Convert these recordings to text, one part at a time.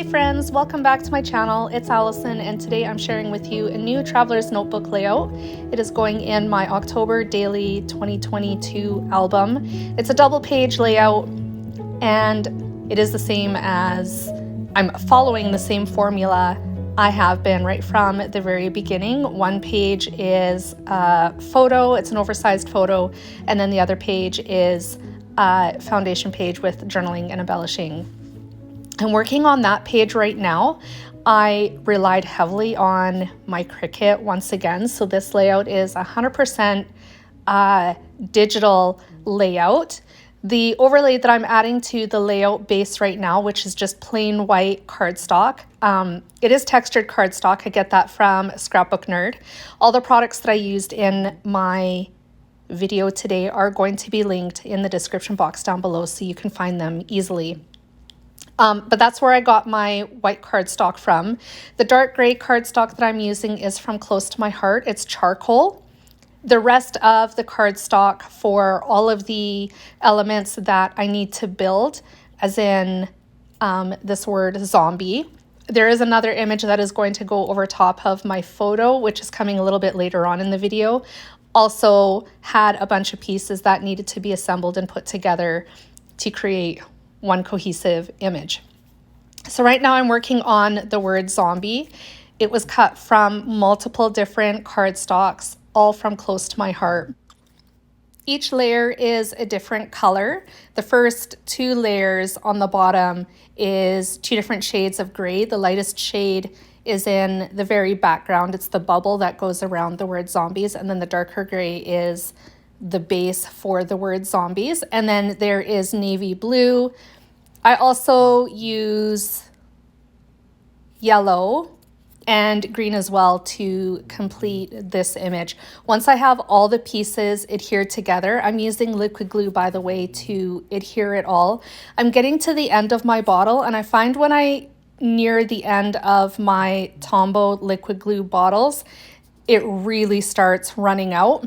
Hey friends, welcome back to my channel. It's Allison and today I'm sharing with you a new traveler's notebook layout. It is going in my October daily 2022 album. It's a double page layout and it is the same as I'm following the same formula I have been right from the very beginning. One page is a photo, it's an oversized photo, and then the other page is a foundation page with journaling and embellishing. I'm working on that page right now. I relied heavily on my Cricut once again. So this layout is 100% digital layout. The overlay that I'm adding to the layout base right now, which is just plain white cardstock. It is textured cardstock. I get that from Scrapbook Nerd. All the products that I used in my video today are going to be linked in the description box down below so you can find them easily. But that's where I got my white cardstock from. The dark gray cardstock that I'm using is from Close to My Heart. It's charcoal. The rest of the cardstock for all of the elements that I need to build, as in this word zombie. There is another image that is going to go over top of my photo, which is coming a little bit later on in the video. Also had a bunch of pieces that needed to be assembled and put together to create one cohesive image. So right now I'm working on the word zombie. It was cut from multiple different cardstocks, all from Close to My Heart. Each layer is a different color. The first two layers on the bottom is two different shades of gray. The lightest shade is in the very background. It's the bubble that goes around the word zombies, and then the darker gray is the base for the word zombies. And then there is navy blue. I also use yellow and green as well to complete this image. Once I have all the pieces adhered together, I'm using liquid glue, by the way, to adhere it all. I'm getting to the end of my bottle, and I find when I near the end of my Tombow liquid glue bottles, it really starts running out.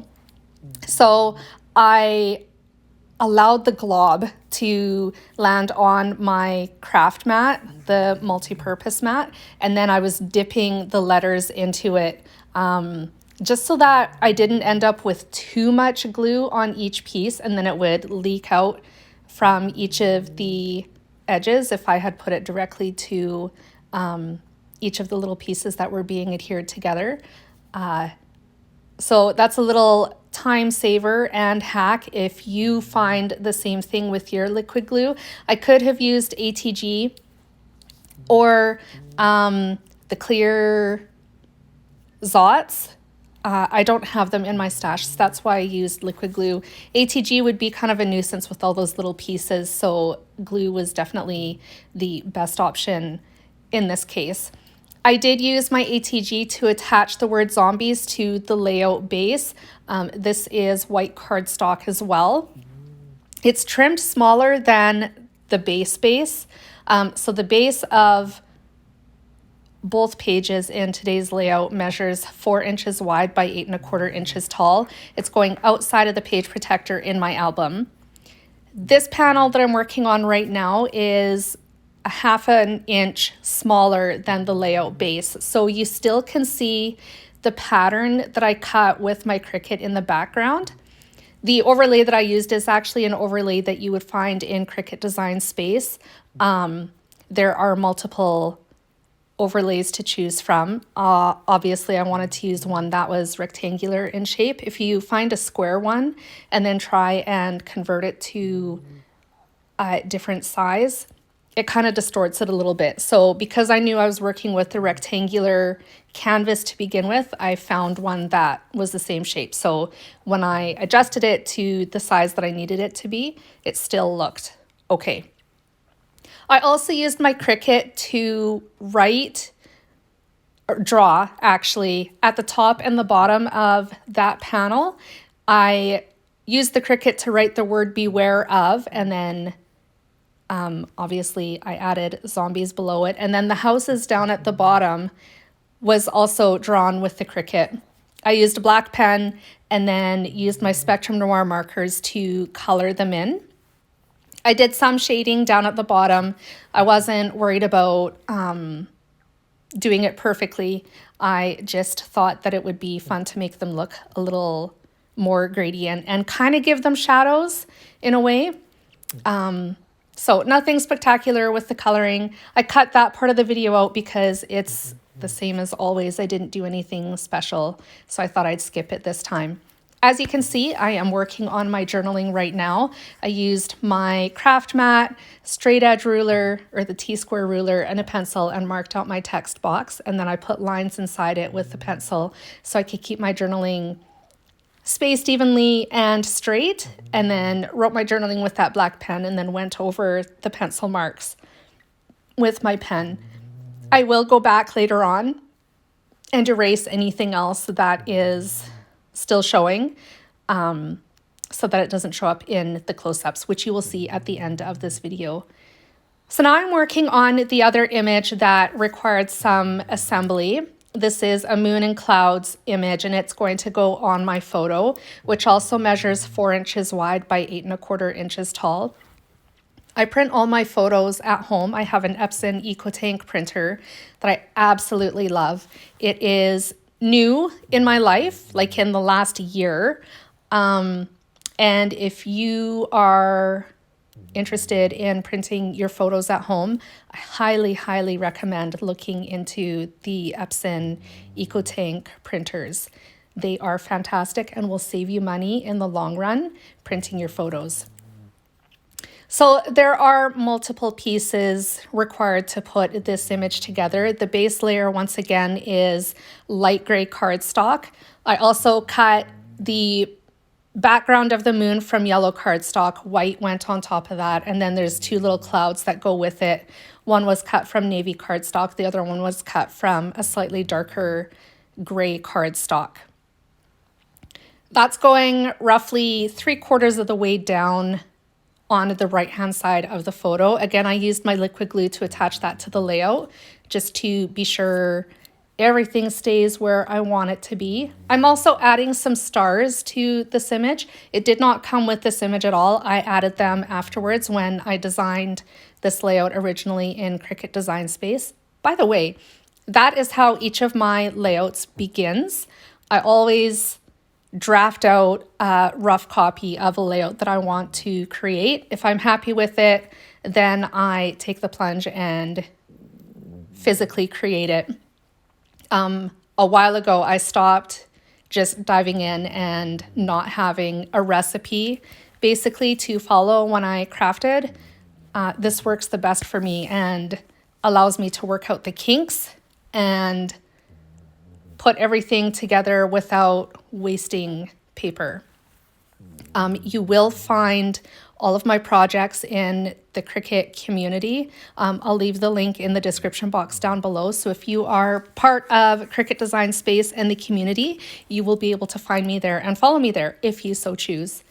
So I allowed the glob to land on my craft mat, the multi-purpose mat, and then I was dipping the letters into it just so that I didn't end up with too much glue on each piece and then it would leak out from each of the edges if I had put it directly to each of the little pieces that were being adhered together. So that's a little time saver and hack if you find the same thing with your liquid glue. I could have used ATG or the clear Zots. I don't have them in my stash, so that's why I used liquid glue. ATG would be kind of a nuisance with all those little pieces, so glue was definitely the best option in this case. I did use my ATG to attach the word zombies to the layout base. This is white cardstock as well. It's trimmed smaller than the base. So the base of both pages in today's layout measures 4 inches wide by 8¼ inches tall. It's going outside of the page protector in my album. This panel that I'm working on right now is a 1/2 inch smaller than the layout base. So you still can see the pattern that I cut with my Cricut in the background. The overlay that I used is actually an overlay that you would find in Cricut Design Space. There are multiple overlays to choose from. Obviously, I wanted to use one that was rectangular in shape. If you find a square one and then try and convert it to a different size, it kind of distorts it a little bit. So because I knew I was working with the rectangular canvas to begin with, I found one that was the same shape. So when I adjusted it to the size that I needed it to be, it still looked okay. I also used my Cricut to draw actually at the top and the bottom of that panel. I used the Cricut to write the word beware of, and then obviously I added zombies below it. And then the houses down at the bottom was also drawn with the Cricut. I used a black pen and then used my Spectrum Noir markers to color them in. I did some shading down at the bottom. I wasn't worried about doing it perfectly. I just thought that it would be fun to make them look a little more gradient and kind of give them shadows in a way. So nothing spectacular with the coloring. I cut that part of the video out because it's the same as always. I didn't do anything special, so I thought I'd skip it this time. As you can see, I am working on my journaling right now. I used my craft mat, straight edge ruler, or the T-square ruler, and a pencil, and marked out my text box. And then I put lines inside it with the pencil so I could keep my journaling spaced evenly and straight, and then wrote my journaling with that black pen and then went over the pencil marks with my pen. I will go back later on and erase anything else that is still showing so that it doesn't show up in the close-ups, which you will see at the end of this video. So now I'm working on the other image that required some assembly. This is a moon and clouds image, and it's going to go on my photo, which also measures 4 inches wide by 8¼ inches tall. I print all my photos at home. I have an Epson EcoTank printer that I absolutely love. It is new in my life, like in the last year. And if you are interested in printing your photos at home, I highly, highly recommend looking into the Epson EcoTank printers. They are fantastic and will save you money in the long run printing your photos. So there are multiple pieces required to put this image together. The base layer, once again, is light gray cardstock. I also cut the background of the moon from yellow cardstock. White went on top of that. And then there's 2 little clouds that go with it. One was cut from navy cardstock. The other one was cut from a slightly darker gray cardstock. That's going roughly 3/4 of the way down on the right-hand side of the photo. Again, I used my liquid glue to attach that to the layout just to be sure everything stays where I want it to be. I'm also adding some stars to this image. It did not come with this image at all. I added them afterwards when I designed this layout originally in Cricut Design Space. By the way, that is how each of my layouts begins. I always draft out a rough copy of a layout that I want to create. If I'm happy with it, then I take the plunge and physically create it. A while ago, I stopped just diving in and not having a recipe basically to follow when I crafted. This works the best for me and allows me to work out the kinks and put everything together without wasting paper. You will find all of my projects in the Cricut community. I'll leave the link in the description box down below. So if you are part of Cricut Design Space and the community, you will be able to find me there and follow me there if you so choose.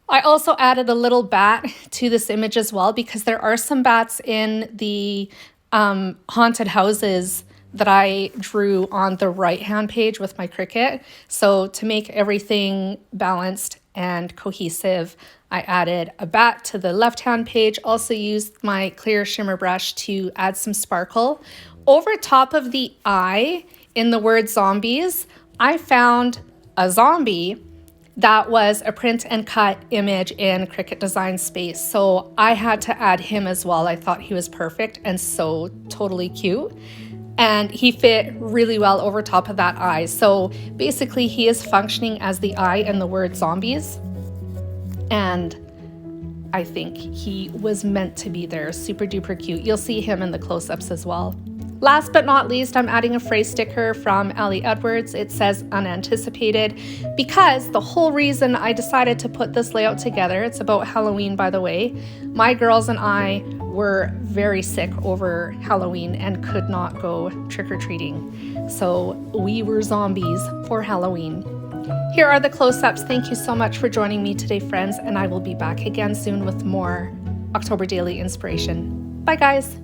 I also added a little bat to this image as well because there are some bats in the haunted houses that I drew on the right-hand page with my Cricut. So to make everything balanced and cohesive, I added a bat to the left-hand page, also used my clear shimmer brush to add some sparkle. Over top of the eye in the word zombies, I found a zombie that was a print and cut image in Cricut Design Space. So I had to add him as well. I thought he was perfect and so totally cute. And he fit really well over top of that eye. So basically he is functioning as the eye in the word zombies. And I think he was meant to be there. Super duper cute. You'll see him in the close-ups as well. Last but not least, I'm adding a phrase sticker from Ellie Edwards. It says unanticipated because the whole reason I decided to put this layout together, it's about Halloween, by the way. My girls and I were very sick over Halloween and could not go trick-or-treating. So we were zombies for Halloween. Here are the close-ups. Thank you so much for joining me today, friends, and I will be back again soon with more October Daily inspiration. Bye, guys.